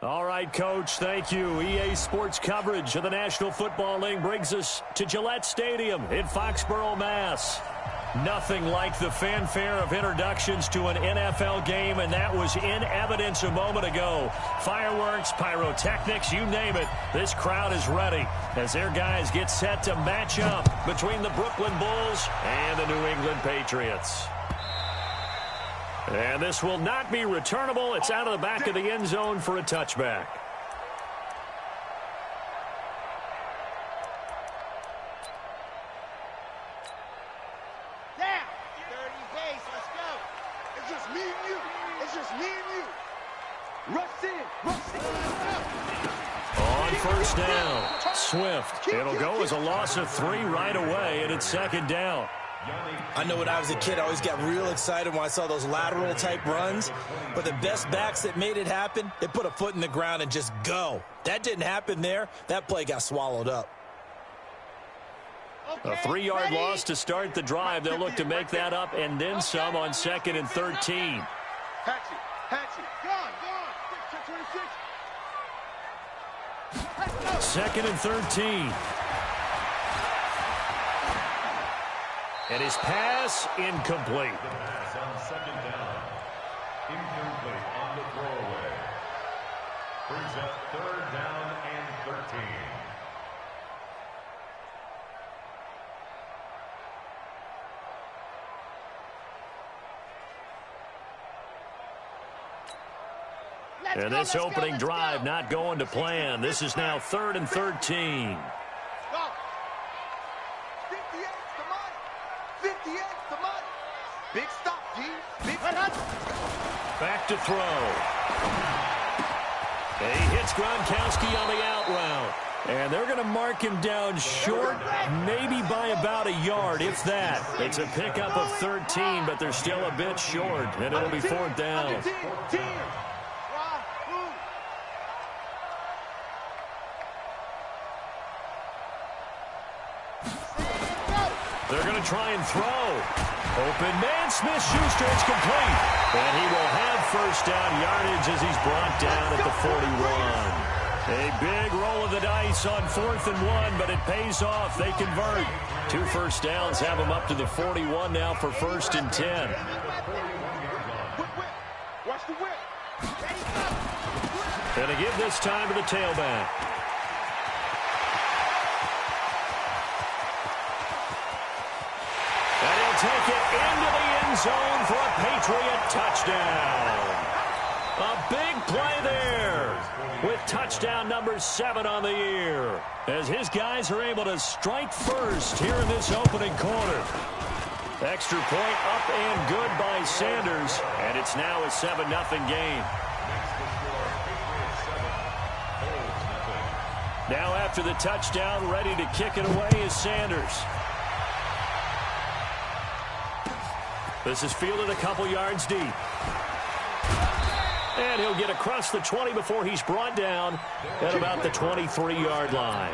All right, Coach, thank you. EA Sports coverage of the National Football League brings us to Gillette Stadium in Foxborough, Mass. Nothing like the fanfare of introductions to an NFL game, and that was in evidence a moment ago. Fireworks, pyrotechnics, you name it. This crowd is ready as their guys get set to match up between the Brooklyn Bulls and the New England Patriots. And this will not be returnable. It's out of the back of the end zone for a touchback. Down. 30 base. Let's go. It's just me and you. It's just me and you. Rush in. Rush in. On first down, Swift. It'll go as a loss of 3 right away, and it's second down. I know when I was a kid, I always got real excited when I saw those lateral-type runs. But the best backs that made it happen, they put a foot in the ground and just go. That didn't happen there. That play got swallowed up. A 3-yard loss to start the drive. They'll look to make that up and then some on 2nd and 13. Hatchet. Gone. 26. 2nd and 13. And his pass incomplete. On 2nd down. Incomplete on the throwaway. Brings up 3rd down and 13. And this opening drive not going to plan. This is now 3rd and 13. Big stop, G. Big Back to throw. And he hits Gronkowski on the out route. And they're going to mark him down short, maybe by about a yard, if that. It's a pickup of 13, but they're still a bit short, and it'll be 4th down. They're going to try and throw. Open man, Smith-Schuster, it's complete. And he will have first down yardage as he's brought down at the 41. A big roll of the dice on 4th and 1, but it pays off. They convert. 2 first downs have them up to the 41 now for 1st and 10. Watch the whip. And to give this time to the tailback. Take it into the end zone for a Patriot touchdown. A big play there with touchdown number 7 on the year as his guys are able to strike first here in this opening quarter. Extra point up and good by Sanders, and it's now a 7-0 game. Now after the touchdown, ready to kick it away is Sanders. This is fielded a couple yards deep. And he'll get across the 20 before he's brought down at about the 23-yard line.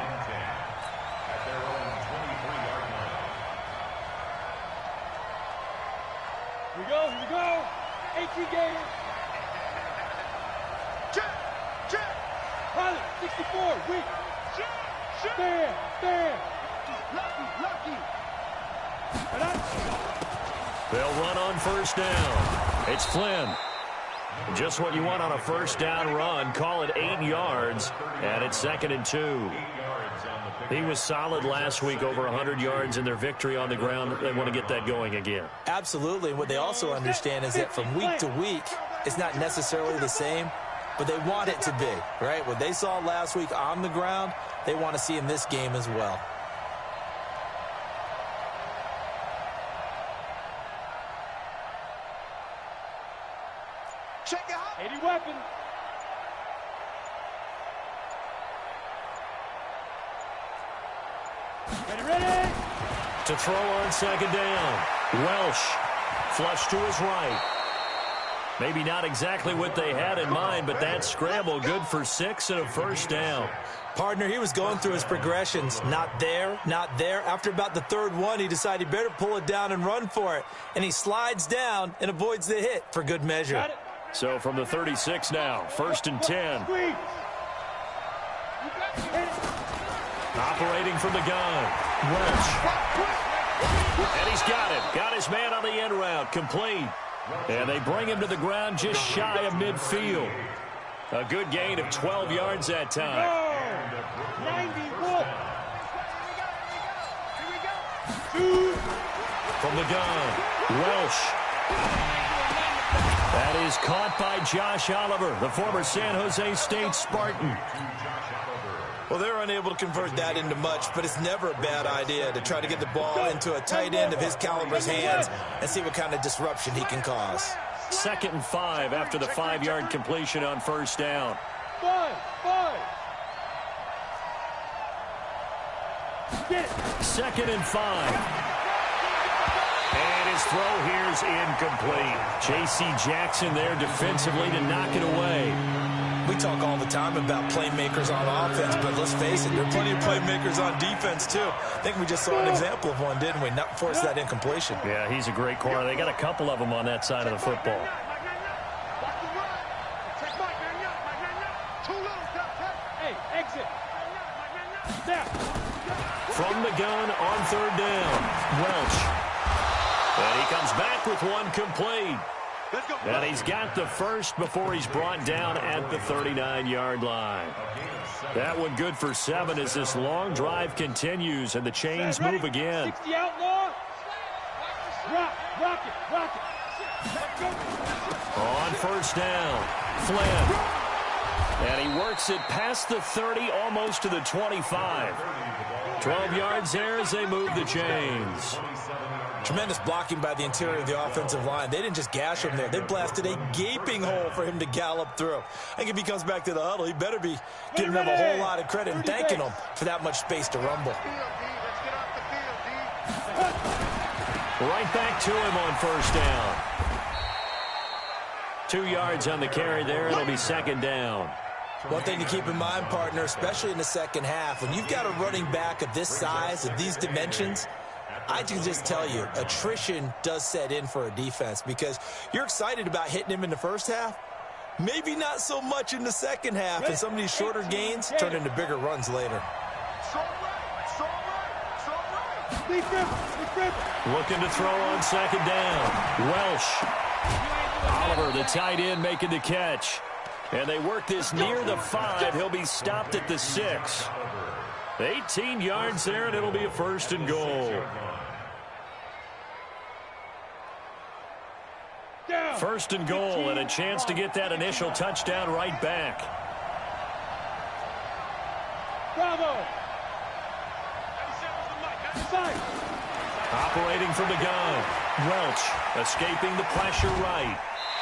Here we go. 18 game. Check. Pilot, 64, weak. Stand. Lucky. They'll run on first down. It's Flynn. Just what you want on a first down run. Call it 8 yards, and it's 2nd and 2. He was solid last week, over 100 yards in their victory on the ground. They want to get that going again. Absolutely. And what they also understand is that from week to week, it's not necessarily the same, but they want it to be, right? What they saw last week on the ground, they want to see in this game as well. Check it out. 80 weapon. Ready. To throw on 2nd down. Welsh flush to his right. Maybe not exactly what they had in mind, but that scramble good for 6 and a first down. Partner, he was going through his progressions. Not there. After about the 3rd one, he decided he better pull it down and run for it. And he slides down and avoids the hit for good measure. So from the 36 now, 1st and 10. Operating from the gun, Welch. And he's got it. Got his man on the end route, complete. And they bring him to the ground just shy of midfield. A good gain of 12 yards that time. 91. From the gun, Welsh. That is caught by Josh Oliver, the former San Jose State Spartan. Well, they're unable to convert that into much, but it's never a bad idea to try to get the ball into a tight end of his caliber's hands and see what kind of disruption he can cause. 2nd and 5 after the 5-yard completion on 1st down. 5. 2nd and 5. And his throw here's incomplete. J.C. Jackson there defensively to knock it away. We talk all the time about playmakers on offense, but let's face it, there are plenty of playmakers on defense, too. I think we just saw an example of one, didn't we? Not force that incompletion. Yeah, he's a great corner. They got a couple of them on that side of the football. Hey, exit. Step. From the gun on 3rd down, Welch. And he comes back with one complete. And he's got the first before he's brought down at the 39-yard line. That one good for 7 as this long drive continues and the chains move again. 60 outlaw. Rock it. On 1st down, Flynn. And he works it past the 30, almost to the 25. 12 yards there as they move the chains. Tremendous blocking by the interior of the offensive line. They didn't just gash him there. They blasted a gaping hole for him to gallop through. I think if he comes back to the huddle, he better be giving them a whole lot of credit and thanking them for that much space to rumble. Right back to him on 1st down. 2 yards on the carry there. It'll be 2nd down. One thing to keep in mind, partner, especially in the second half, when you've got a running back of this size, of these dimensions, I can just tell you, attrition does set in for a defense because you're excited about hitting him in the first half. Maybe not so much in the second half, and some of these shorter gains turn into bigger runs later. Looking to throw on 2nd down. Welsh. Oliver, the tight end, making the catch. And they work this near the 5. He'll be stopped at the 6. 18 yards there, and it'll be a 1st and goal. 1st and goal, and a chance to get that initial touchdown right back. Bravo. Operating from the gun. Welch escaping the pressure right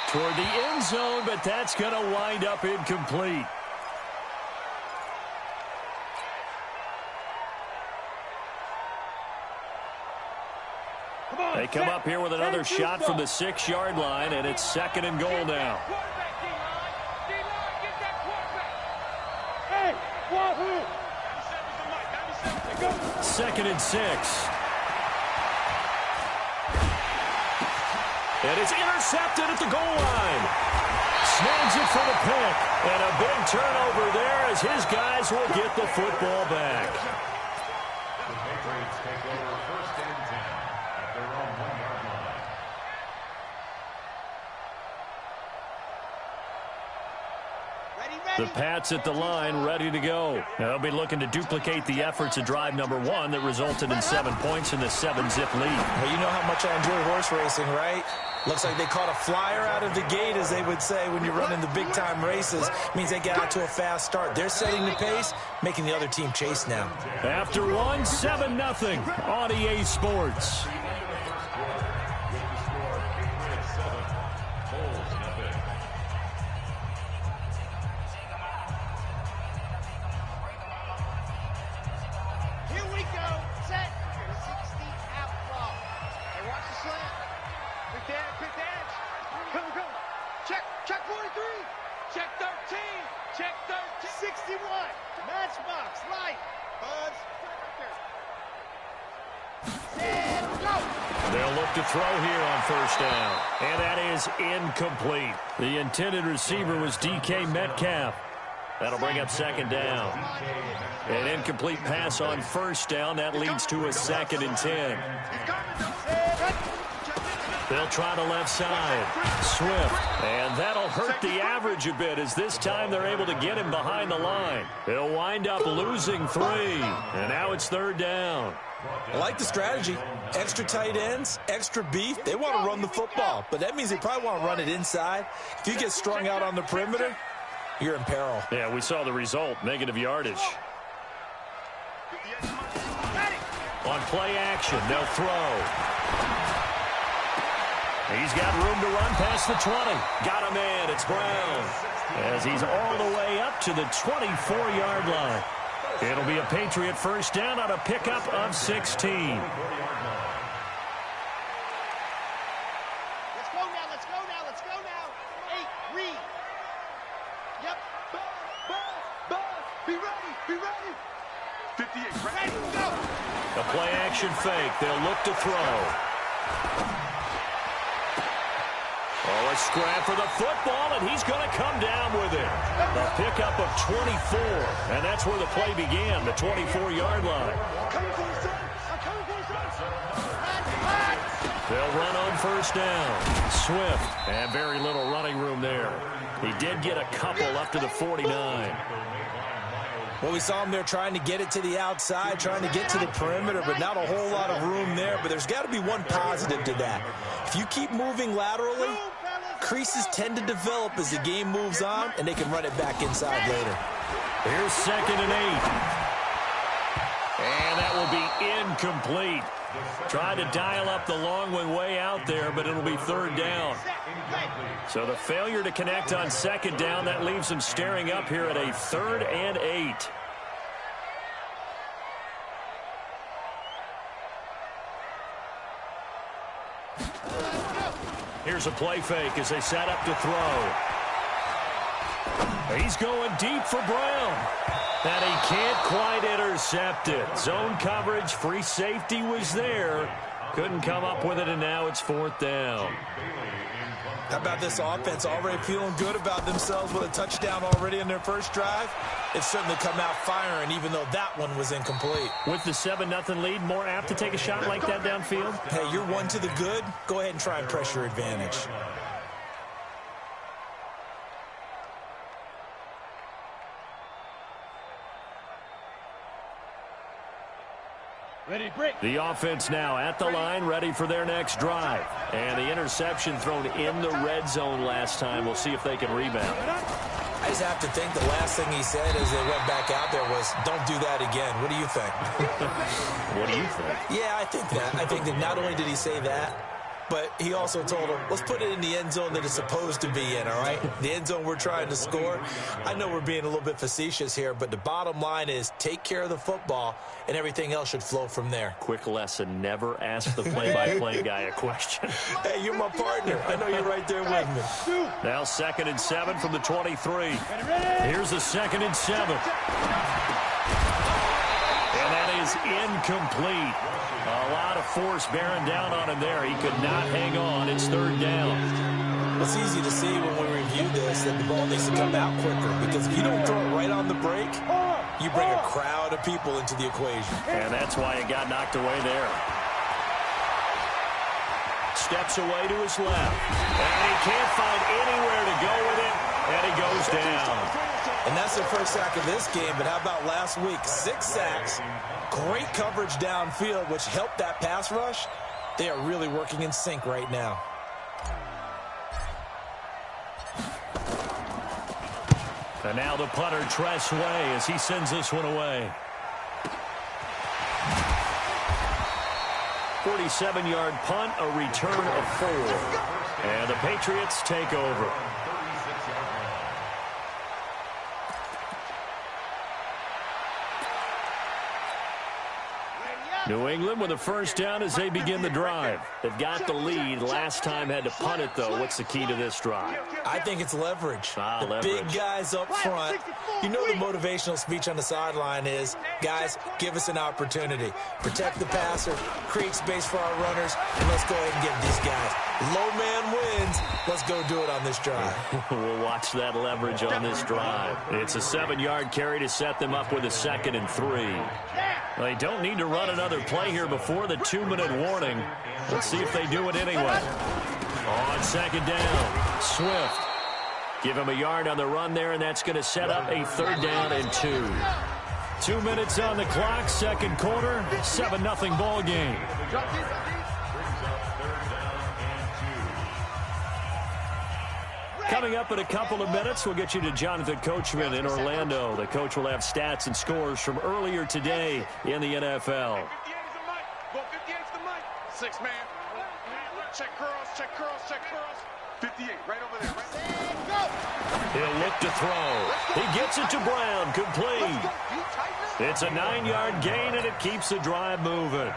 toward the end zone, but that's going to wind up incomplete. They come up here with another shot from the 6-yard line, and it's 2nd and goal now. Hey, wahoo! 2nd and 6. And it's intercepted at the goal line. Snags it for the pick. And a big turnover there as his guys will get the football back. The Patriots take over 1st and 10 at their own 1-yard line. The Pats at the line, ready to go. They'll be looking to duplicate the efforts of drive number 1 that resulted in 7 points in the 7-zip lead. Well, you know how much I enjoy horse racing, right? Looks like they caught a flyer out of the gate, as they would say when you're running the big-time races. Means they get out to a fast start. They're setting the pace, making the other team chase now. After 1, 7-0 on EA Sports. Check 43. Check 13. Check 13. 61. Matchbox. Light. Buzz. Right there. They'll look to throw here on first down. And that is incomplete. The intended receiver was DK Metcalf. That'll bring up second down. An incomplete pass on first down. That leads to a 2nd and 10. They'll try the left side. Swift. And that'll hurt the average a bit as this time they're able to get him behind the line. They'll wind up losing 3. And now it's 3rd down. I like the strategy. Extra tight ends, extra beef. They want to run the football, but that means they probably want to run it inside. If you get strung out on the perimeter, you're in peril. Yeah, we saw the result, negative yardage. On play action, they'll throw. He's got room to run past the 20. Got him in. It's Brown. As he's all the way up to the 24-yard line. It'll be a Patriot first down on a pickup of 16. Let's go now, let's go now, let's go now. 8, read. Yep. Be ready. 58, ready, go. A play action fake. They'll look to throw. Oh, a scrap for the football, and he's going to come down with it. A pickup of 24, and that's where the play began, the 24-yard line. They'll run on first down. Swift, and very little running room there. He did get a couple up to the 49. Well, we saw him there trying to get it to the outside, trying to get to the perimeter, but not a whole lot of room there. But there's got to be one positive to that. If you keep moving laterally, creases tend to develop as the game moves on, and they can run it back inside later. Here's 2nd and 8. And that will be incomplete. Tried to dial up the long one way out there, but it'll be 3rd down. So the failure to connect on 2nd down, that leaves them staring up here at a 3rd and 8. Here's a play fake as they set up to throw. He's going deep for Brown. And he can't quite intercept it. Zone coverage, free safety was there. Couldn't come up with it, and now it's 4th down. How about this offense already feeling good about themselves with a touchdown already in their first drive? It's certainly come out firing, even though that one was incomplete. With the 7-0 lead, more apt to take a shot like that downfield? Hey, you're one to the good. Go ahead and try and press your advantage. Ready, break. The offense now at the line, ready for their next drive. And the interception thrown in the red zone last time. We'll see if they can rebound. I just have to think the last thing he said as they went back out there was, don't do that again. What do you think? What do you think? Yeah, I think that. I think that not only did he say that, but he also told him, let's put it in the end zone that it's supposed to be in, all right? The end zone we're trying to score. I know we're being a little bit facetious here, but the bottom line is take care of the football, and everything else should flow from there. Quick lesson, never ask the play-by-play guy a question. Hey, you're my partner. I know you're right there with me. Now 2nd and 7 from the 23. Here's a 2nd and 7. And that is incomplete. A lot of force bearing down on him there. He could not hang on. It's 3rd down. It's easy to see when we review this that the ball needs to come out quicker, because if you don't throw it right on the break, you bring a crowd of people into the equation. And that's why it got knocked away there. Steps away to his left. And he can't find anywhere to go with it. And he goes down. And that's the first sack of this game, but how about last week? 6 sacks, great coverage downfield, which helped that pass rush. They are really working in sync right now. And now the punter, Tress Way, as he sends this one away. 47-yard punt, a return of 4. And the Patriots take over. New England with a first down as they begin the drive. They've got the lead. Last time had to punt it, though. What's the key to this drive? I think it's leverage. The Leverage. big guys up front. You know the motivational speech on the sideline is, guys, give us an opportunity. Protect the passer, create space for our runners, and let's go ahead and give these guys. Low man wins. Let's go do it on this drive. We'll watch that leverage on this drive. It's a 7-yard carry to set them up with a 2nd and 3. They don't need to run another play here before the 2-minute warning. Let's see if they do it anyway. On 2nd down, Swift. Give him a yard on the run there, and that's going to set up a 3rd down and 2. 2 minutes on the clock, 2nd quarter, 7-0 ball game. Coming up in a couple of minutes, we'll get you to Jonathan Coachman in Orlando. The coach will have stats and scores from earlier today in the NFL. 6 man. Check curls, check curls, check curls. 58, right over there. He'll look to throw. He gets it to Brown, complete. It's a 9-yard gain, and it keeps the drive moving.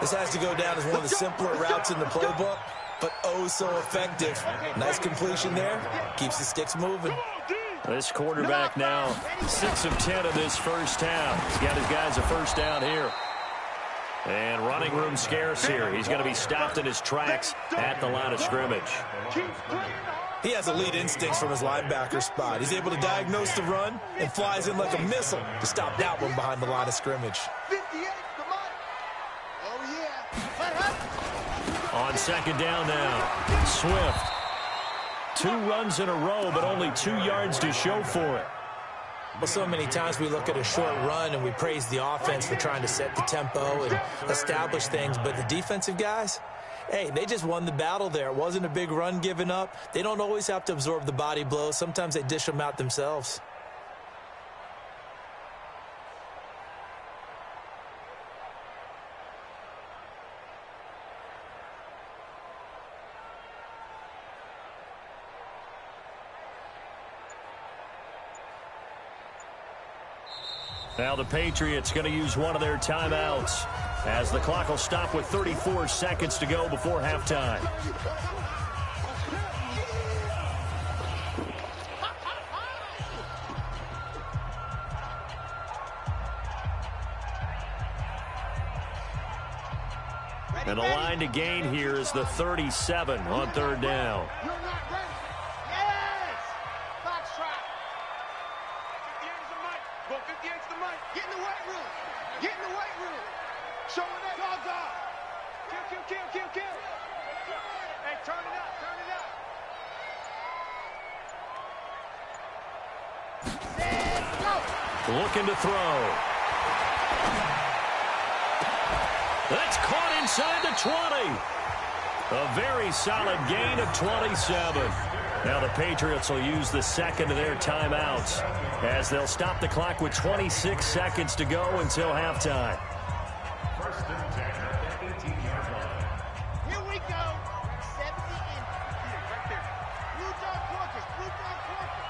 This has to go down as one of the simpler routes in the playbook, but oh so effective. Nice completion there. Keeps the sticks moving. This quarterback now 6 of 10 of this first half. He's got his guys a first down here. And running room scarce here. He's going to be stopped in his tracks at the line of scrimmage. He has elite instincts from his linebacker spot. He's able to diagnose the run and flies in like a missile to stop that one behind the line of scrimmage. On 2nd down now, Swift. 2 runs in a row, but only 2 yards to show for it. Well, so many times we look at a short run and we praise the offense for trying to set the tempo and establish things, but the defensive guys, hey, they just won the battle there. It wasn't a big run given up. They don't always have to absorb the body blows. Sometimes they dish them out themselves. Now the Patriots going to use one of their timeouts as the clock will stop with 34 seconds to go before halftime. And the line to gain here is the 37 on 3rd down. Looking to throw. That's caught inside the 20. A very solid gain of 27. Now the Patriots will use the 2nd of their timeouts as they'll stop the clock with 26 seconds to go until halftime. First and 10 at the 18-yard line. Here we go. 70 in. Right there. Blue dog quarters. Blue dog quarters.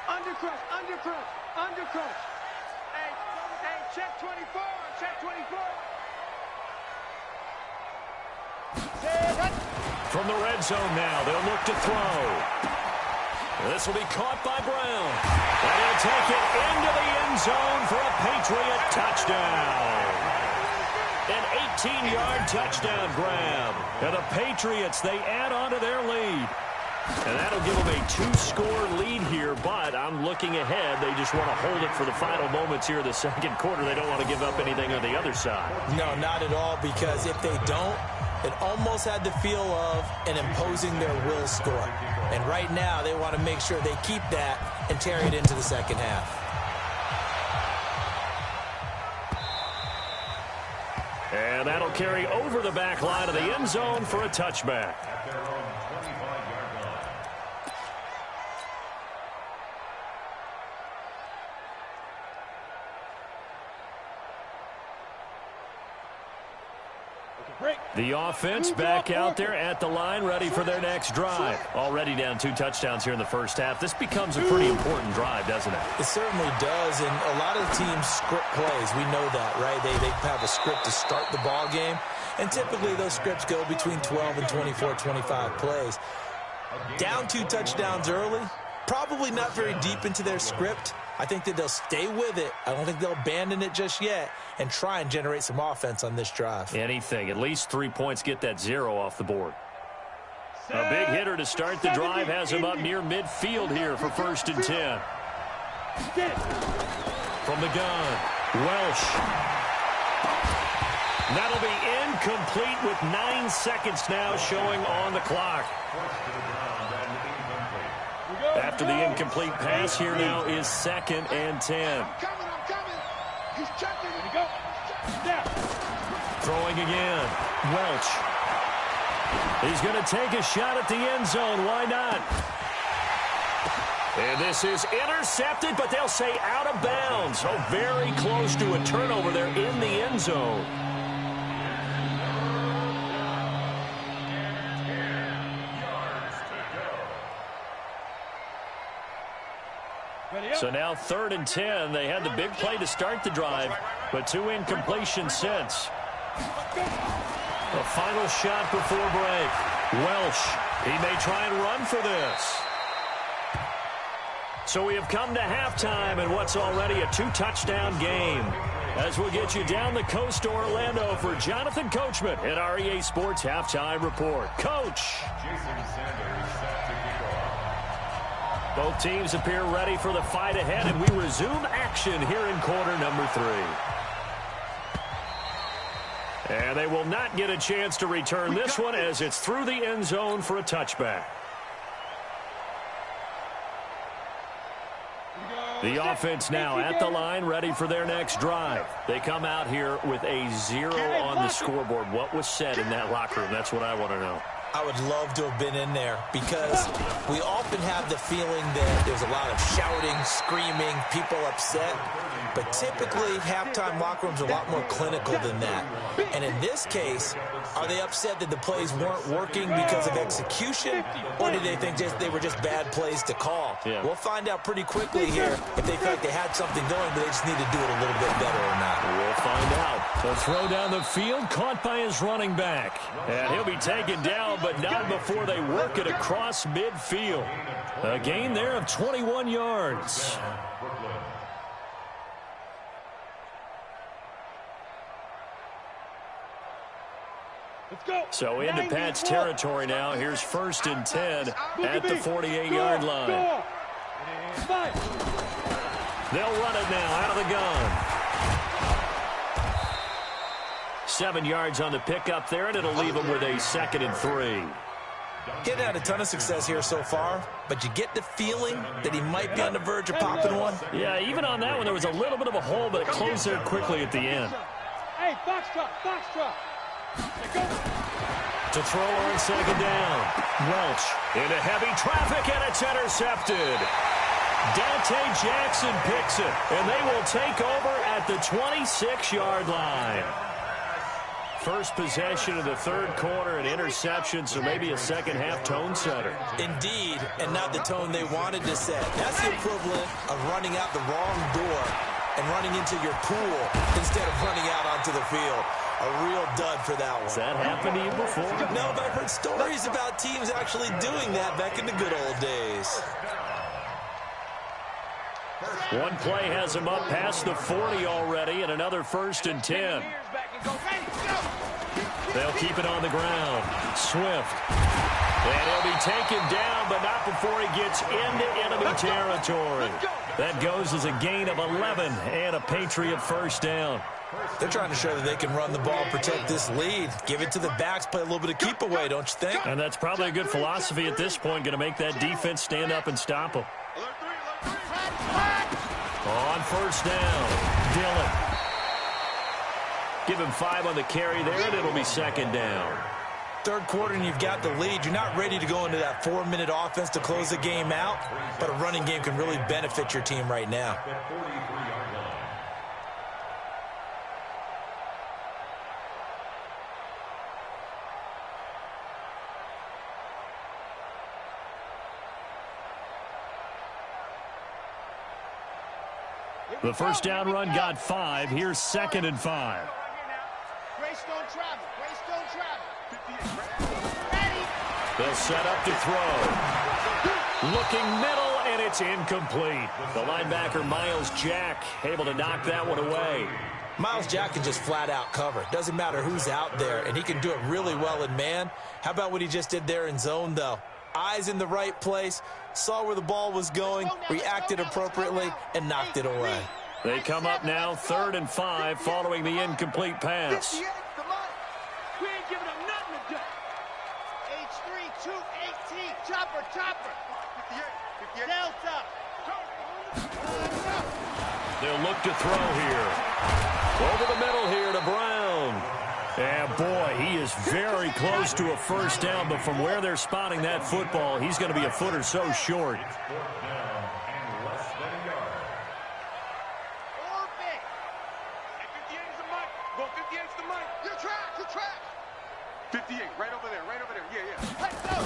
Undercrush, undercrush, undercrush. Hey, check 24, check 24. From the red zone now, they'll look to throw. This will be caught by Brown. And he'll take it into the end zone for a Patriot touchdown. An 18-yard touchdown grab. And the Patriots, they add on to their lead. And that'll give them a 2-score lead here, but I'm looking ahead. They just want to hold it for the final moments here of the 2nd quarter. They don't want to give up anything on the other side. No, not at all, because if they don't, it almost had the feel of an imposing their will score. And right now, they want to make sure they keep that and carry it into the 2nd half. And that'll carry over the back line of the end zone for a touchback. At their own 25-yard line. The offense back out there at the line, ready for their next drive. Already down 2 touchdowns here in the first half. This becomes a pretty important drive, doesn't it? It certainly does, and a lot of the teams script plays. We know that, right? They have a script to start the ball game, and typically those scripts go between 12 and 24, 25 plays. Down 2 touchdowns early, probably not very deep into their script. I think that they'll stay with it. I don't think they'll abandon it just yet and try and generate some offense on this drive. Anything. At least 3 points, get that 0 off the board. A big hitter to start the drive has him up near midfield here for 1st and 10. From the gun, Welsh. That'll be incomplete with 9 seconds now showing on the clock. After the incomplete pass, here now is 2nd and 10. I'm coming. He's checking. Here we go. Throwing again. Welch. He's going to take a shot at the end zone. Why not? And this is intercepted, but they'll say out of bounds. So very close to a turnover there in the end zone. So now 3rd and 10. They had the big play to start the drive, but 2 incompletions since. A final shot before break. Welsh, he may try and run for this. So we have come to halftime in what's already a 2-touchdown game. As we'll get you down the coast to Orlando for Jonathan Coachman at our EA Sports Halftime Report. Coach. Both teams appear ready for the fight ahead, and we resume action here in quarter number 3. And they will not get a chance to return this one as it's through the end zone for a touchback. The offense now at the line, ready for their next drive. They come out here with a 0 on the scoreboard. What was said in that locker room? That's what I want to know. I would love to have been in there because we often have the feeling that there's a lot of shouting, screaming, people upset. But typically, halftime locker rooms are a lot more clinical than that. And in this case, are they upset that the plays weren't working because of execution? Or do they think they were just bad plays to call? Yeah. We'll find out pretty quickly here if they feel like they had something going, but they just need to do it a little bit better or not. We'll find out. The throw down the field, caught by his running back. And he'll be taken down, but not before they work it across midfield. A gain there of 21 yards. So into Pat's territory now. Here's 1st and 10 at the 48-yard line. They'll run it now out of the gun. 7 yards on the pickup there, and it'll leave them with a 2nd and 3. Getting had a ton of success here so far, but you get the feeling that he might be on the verge of popping one. Yeah, even on that one, there was a little bit of a hole, but it closed there quickly at the end. Hey, box truck. To throw on 2nd down. Welch into heavy traffic, and it's intercepted. Dante Jackson picks it, and they will take over at the 26-yard line. First possession of the 3rd quarter, an interception, so maybe a second-half tone setter. Indeed, and not the tone they wanted to set. That's the equivalent of running out the wrong door and running into your pool instead of running out onto the field. A real dud for that one. Has that happened to you before? No, but I've heard stories about teams actually doing that back in the good old days. One play has him up past the 40 already, and another 1st and 10. They'll keep it on the ground. Swift. And he'll be taken down, but not before he gets into enemy territory. That goes as a gain of 11 and a Patriot 1st down. They're trying to show that they can run the ball, protect this lead. Give it to the backs, play a little bit of keep away, don't you think? And that's probably a good philosophy at this point, going to make that defense stand up and stop them. On 1st down, Dillon. Give him 5 on the carry there, and it'll be 2nd down. 3rd quarter, and you've got the lead. You're not ready to go into that 4-minute offense to close the game out, but a running game can really benefit your team right now. The first down run got 5. Here's 2nd and 5. Grace don't travel. Grace don't travel. Ready. They'll set up to throw. Looking middle, and it's incomplete. The linebacker, Miles Jack, able to knock that one away. Miles Jack can just flat out cover. Doesn't matter who's out there, and he can do it really well in man. How about what he just did there in zone, though? Eyes in the right place, saw where the ball was going, reacted appropriately, and knocked it away. They come up now 3rd and 5 following the incomplete pass. We ain't giving them nothing to do. H3, 218. Chopper, chopper. 58. Delta. They'll look to throw here. Over the middle here to Brown. And boy, he is very close to a first down, but from where they're spotting that football, he's going to be a foot or so short. Orbit. 58's the mic. Go 58's the mic. You're trapped. You're trapped. 58, right over there, right over there. Yeah. Let's go.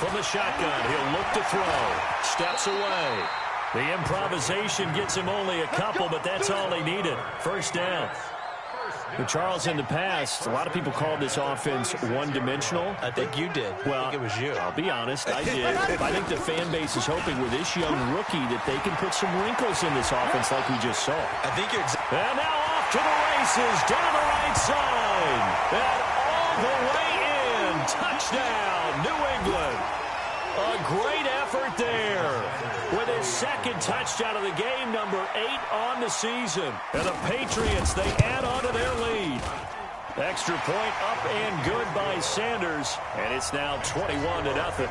From the shotgun, he'll look to throw. Steps away. The improvisation gets him only a couple, but that's all he needed. First down. But Charles, in the past, a lot of people called this offense one-dimensional. I think you did. Well, I think it was you. I'll be honest, I did. I think the fan base is hoping with this young rookie that they can put some wrinkles in this offense like we just saw. I think you're And now off to the races, down the right side. And all the way in. Touchdown, New England. A great effort there. With his 2nd touchdown of the game, number 8 on the season. And the Patriots, they add on to their lead. Extra point up and good by Sanders. And it's now 21-0.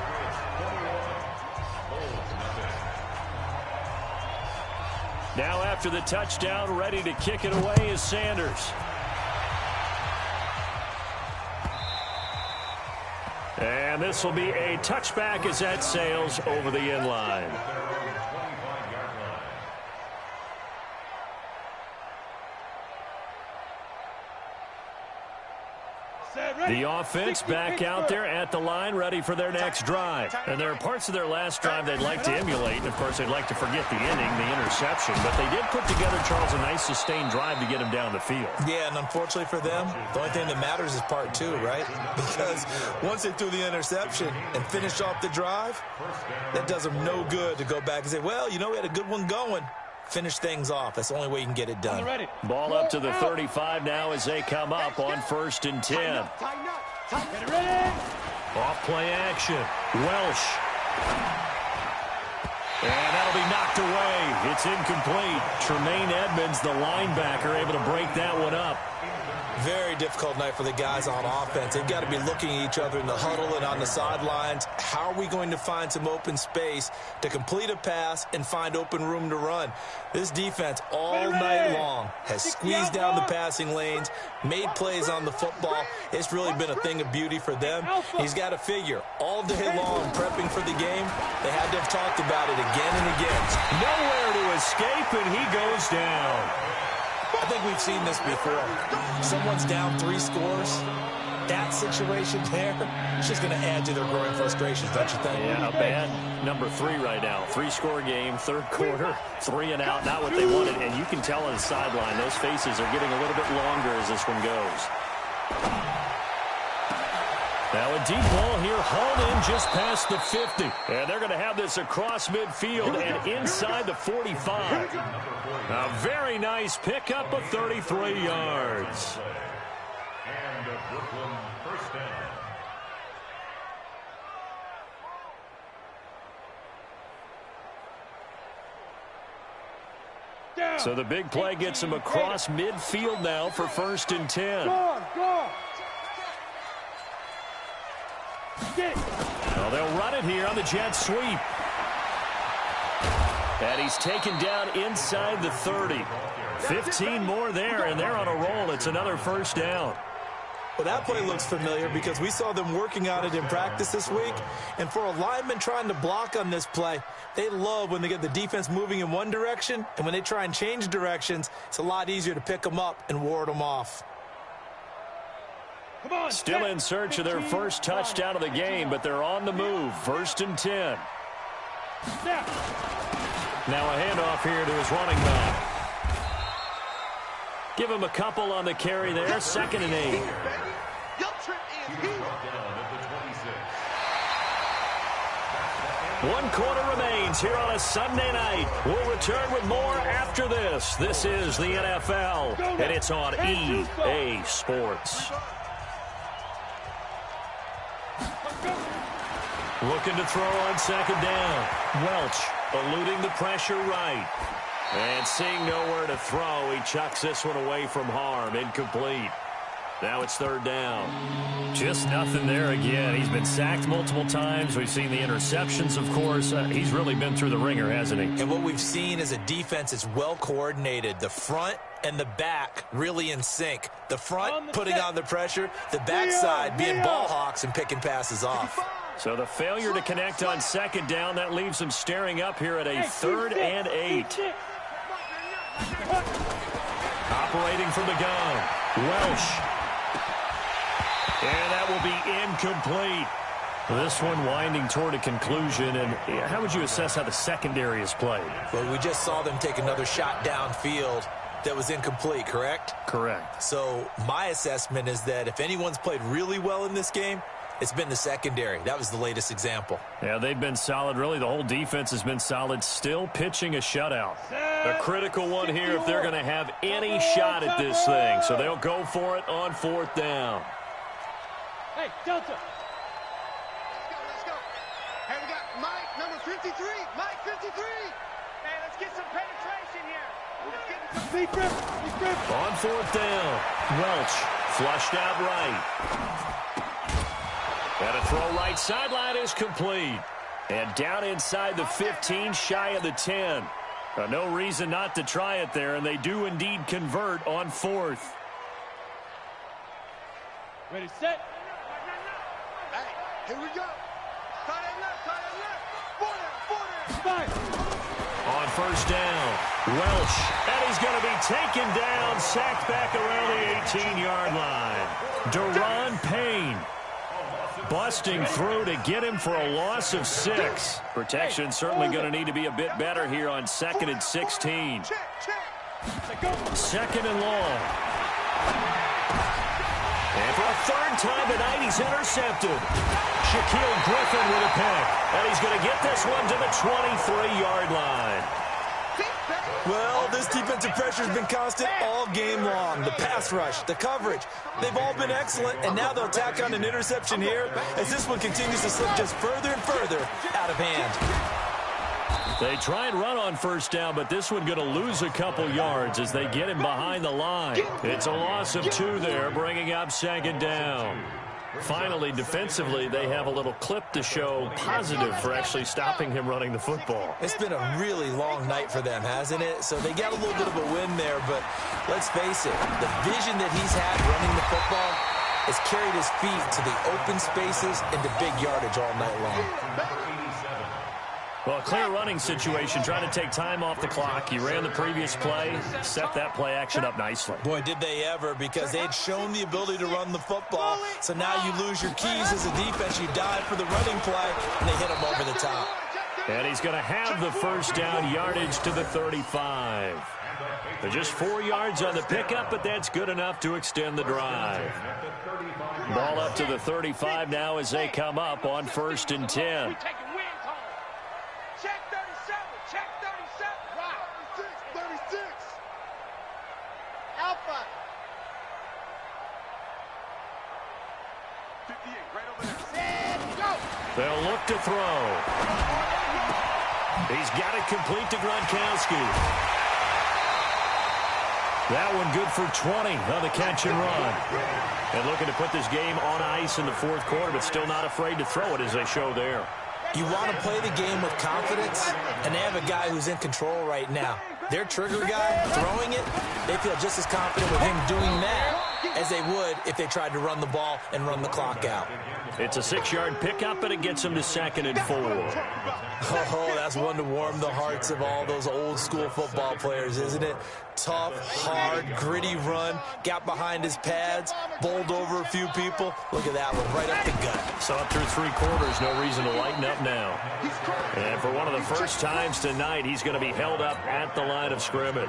Now after the touchdown, ready to kick it away is Sanders. And this will be a touchback as that sails over the end line. The offense back out there at the line, ready for their next drive. And there are parts of their last drive they'd like to emulate. And, of course, they'd like to forget the inning, the interception. But they did put together, Charles, a nice sustained drive to get him down the field. Yeah, and unfortunately for them, the only thing that matters is part 2, right? Because once they threw the interception and finished off the drive, that does them no good to go back and say, well, you know, we had a good one going. Finish things off. That's the only way you can get it done. Ball up to the 35 now as they come up on 1st and 10. Tighten up. Get ready. Off play action. Welsh. And that'll be knocked away. It's incomplete. Tremaine Edmonds, the linebacker, able to break that one up. Very difficult night for the guys on offense. They've got to be looking at each other in the huddle and on the sidelines. How are we going to find some open space to complete a pass and find open room to run? This defense all night long has squeezed down the passing lanes, made plays on the football. It's really been a thing of beauty for them. He's got to figure all day long prepping for the game. They had to have talked about it again and again. Nowhere to escape, and he goes down. I think we've seen this before. Someone's down 3 scores. That situation there, it's just going to add to their growing frustrations, don't you think? Yeah, a bad number 3 right now. 3-score game, 3rd quarter, 3 and out, not what they wanted. And you can tell on the sideline, those faces are getting a little bit longer as this one goes. Now a deep ball here, hauled in just past the 50. And they're going to have this across midfield and inside the 45. A very nice pickup of 33 yards. And a Brooklyn first down. So the big play gets him across midfield now for 1st and 10. Go. Well, they'll run it here on the jet sweep. And he's taken down inside the 30. 15 more there, and they're on a roll. It's another first down. Well, that play looks familiar because we saw them working on it in practice this week. And for a lineman trying to block on this play, they love when they get the defense moving in one direction. And when they try and change directions, it's a lot easier to pick them up and ward them off. Still in search of their first touchdown of the game, but they're on the move. 1st and 10. Now a handoff here to his running back. Give him a couple on the carry there. 2nd and 8. One quarter remains here on a Sunday night. We'll return with more after this. This is the NFL, and it's on EA Sports. Looking to throw on 2nd down. Welch eluding the pressure right. And seeing nowhere to throw, he chucks this one away from harm. Incomplete. Now it's 3rd down. Just nothing there again. He's been sacked multiple times. We've seen the interceptions, of course. He's really been through the ringer, hasn't he? And what we've seen is a defense that's well coordinated. The front and the back really in sync. The front putting on the pressure. The backside being ball hawks and picking passes off. So the failure to connect on 2nd down, that leaves him staring up here at a 3rd and 8. Operating from the gun. Welsh. And that will be incomplete. This one winding toward a conclusion. And how would you assess how the secondary is played? Well, we just saw them take another shot downfield that was incomplete, correct? Correct. So my assessment is that if anyone's played really well in this game, it's been the secondary. That was the latest example. Yeah, they've been solid. Really, the whole defense has been solid. Still pitching a shutout. A critical one here if they're going to have any shot at this thing. So they'll go for it on 4th down. Hey, Delta. Let's go. Hey, we got Mike, number 53. Mike, 53. Hey, let's get some penetration here. Big grip. On 4th down, Welch flushed out right. And a throw right sideline is complete. And down inside the 15, shy of the 10. No reason not to try it there, and they do indeed convert on 4th. Ready, set. Hey, here we go. Tie that left. Four down. On 1st down, Welch. And he's going to be taken down, sacked back around the 18-yard line. Deron Payne busting through to get him for a loss of 6. Protection certainly going to need to be a bit better here on 2nd and 16. 2nd and long. And for a 3rd time tonight, he's intercepted. Shaquille Griffin with a pick. And he's going to get this one to the 23-yard line. Well, this defensive pressure has been constant all game long. The pass rush, the coverage, they've all been excellent, and now they'll tack on an interception here as this one continues to slip just further and further out of hand. They try and run on 1st down, but this one going to lose a couple yards as they get him behind the line. It's a loss of 2 there, bringing up 2nd down. Finally, defensively, they have a little clip to show positive for actually stopping him running the football. It's been a really long night for them, hasn't it? So they got a little bit of a win there, but let's face it, the vision that he's had running the football has carried his feet to the open spaces and to big yardage all night long. Well, a clear running situation, trying to take time off the clock. He ran the previous play, set that play action up nicely. Boy, did they ever, because they had shown the ability to run the football. So now you lose your keys as a defense. You dive for the running play, and they hit him over the top. And he's going to have the 1st down, yardage to the 35. They're just 4 yards on the pickup, but that's good enough to extend the drive. Ball up to the 35 now as they come up on 1st and 10. Check 37. Check 37. Wow. 36. Alpha. 58, right over there. And go. They'll look to throw. He's got it complete to Gronkowski. That one good for 20 on the catch and run. And looking to put this game on ice in the 4th quarter, but still not afraid to throw it as they show there. You want to play the game with confidence, and they have a guy who's in control right now. Their trigger guy throwing it, they feel just as confident with him doing that as they would if they tried to run the ball and run the clock out. It's a 6-yard pickup, and it gets them to 2nd and 4. Oh, that's one to warm the hearts of all those old-school football players, isn't it? Tough, hard, gritty run, got behind his pads, bowled over a few people. Look at that one, right up the gut. So up through 3 quarters, no reason to lighten up now. And for one of the first times tonight, he's going to be held up at the line of scrimmage.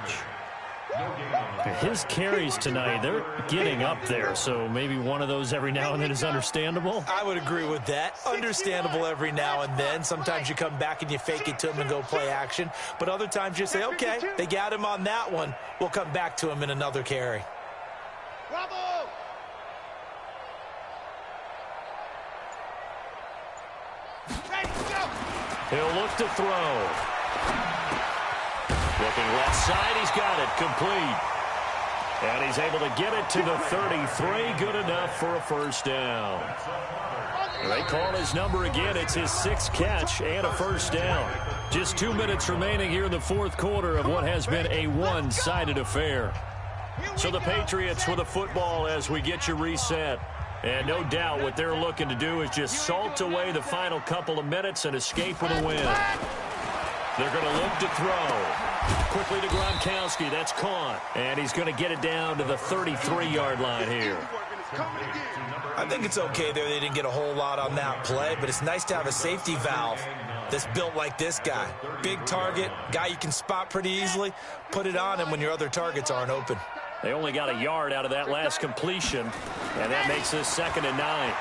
His carries tonight, they're getting up there, so maybe one of those every now and then is understandable. I would agree with that. Understandable every now and then. Sometimes you come back and you fake it to him and go play action. But other times you say, okay, they got him on that one. We'll come back to him in another carry. Bravo! Ready, go! He'll look to throw. Looking left side, he's got it, complete. And he's able to get it to the 33, good enough for a first down. They call his number again. It's his 6th catch and a first down. Just 2 minutes remaining here in the 4th quarter of what has been a one-sided affair. So the Patriots with a football as we get you reset. And no doubt what they're looking to do is just salt away the final couple of minutes and escape with a win. They're going to look to throw. Quickly to Gronkowski. That's caught. And he's going to get it down to the 33-yard line here. I think it's okay there. They didn't get a whole lot on that play, but it's nice to have a safety valve that's built like this guy. Big target, guy you can spot pretty easily. Put it on him when your other targets aren't open. They only got a yard out of that last completion, and that makes this 2nd and 9.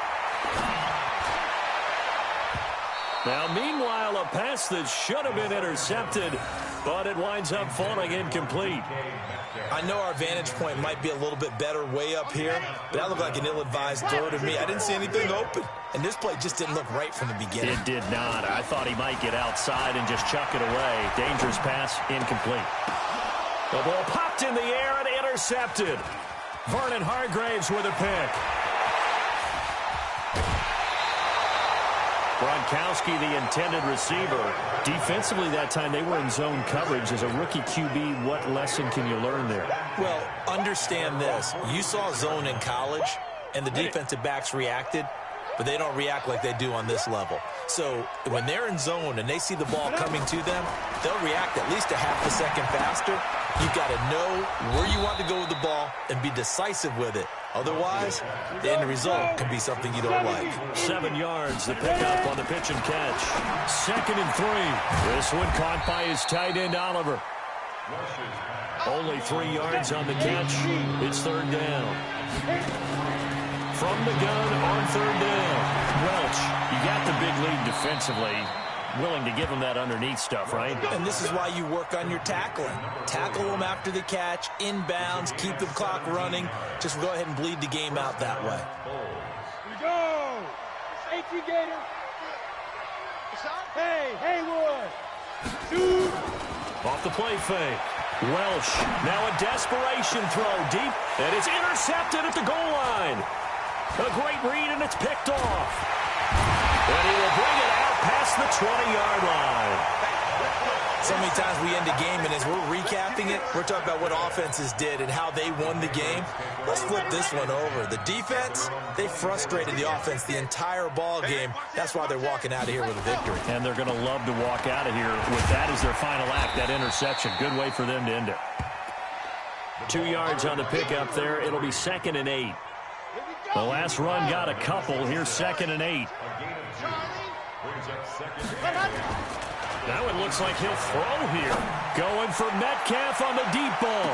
Now, meanwhile, a pass that should have been intercepted, but it winds up falling incomplete. I know our vantage point might be a little bit better way up here, but that looked like an ill-advised throw to me. I didn't see anything open, and this play just didn't look right from the beginning. It did not. I thought he might get outside and just chuck it away. Dangerous pass, incomplete. The ball popped in the air and intercepted. Vernon Hargreaves with a pick. Gronkowski, the intended receiver. Defensively that time, they were in zone coverage. As a rookie QB, what lesson can you learn there? Well, understand this. You saw zone in college, and the defensive backs reacted, but they don't react like they do on this level. So when they're in zone and they see the ball coming to them, they'll react at least a half a second faster. You've got to know where you want to go with the ball and be decisive with it. Otherwise, the end result can be something you don't like. 7 yards, the pickup on the pitch and catch. 2nd and 3. This one caught by his tight end, Oliver. Only 3 yards on the catch. It's 3rd down. From the gun on 3rd down. Welch, you got the big lead defensively. Willing to give him that underneath stuff, right? And this is why you work on your tackling. Tackle them after the catch, inbounds, keep the clock running. Just go ahead and bleed the game out that way. Here we go. Safety Gator. Hey, Haywood. Shoot. Off the play fake. Welch, now a desperation throw deep, and it's intercepted at the goal line. A great read, and it's picked off. And he will bring it out past the 20-yard line. So many times we end a game, and as we're recapping it, we're talking about what offenses did and how they won the game. Let's flip this one over. The defense, they frustrated the offense the entire ball game. That's why they're walking out of here with a victory. And they're going to love to walk out of here with that as their final act, that interception. Good way for them to end it. 2 yards on the pickup there. It'll be 2nd and 8. The last run got a couple. Here's 2nd and 8. Now it looks like he'll throw here. Going for Metcalf on the deep ball.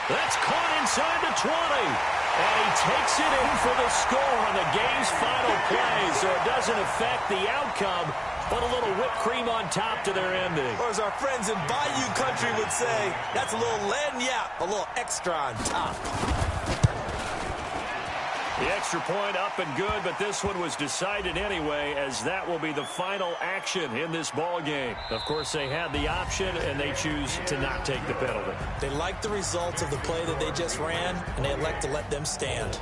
That's caught inside the 20. And he takes it in for the score on the game's final play. So it doesn't affect the outcome, but a little whipped cream on top to their ending. Or as our friends in Bayou Country would say, that's a little lagniappe, a little extra on top. The extra point up and good, but this one was decided anyway, as that will be the final action in this ball game. Of course, they had the option, and they choose to not take the penalty. They like the results of the play that they just ran, and they elect to let them stand.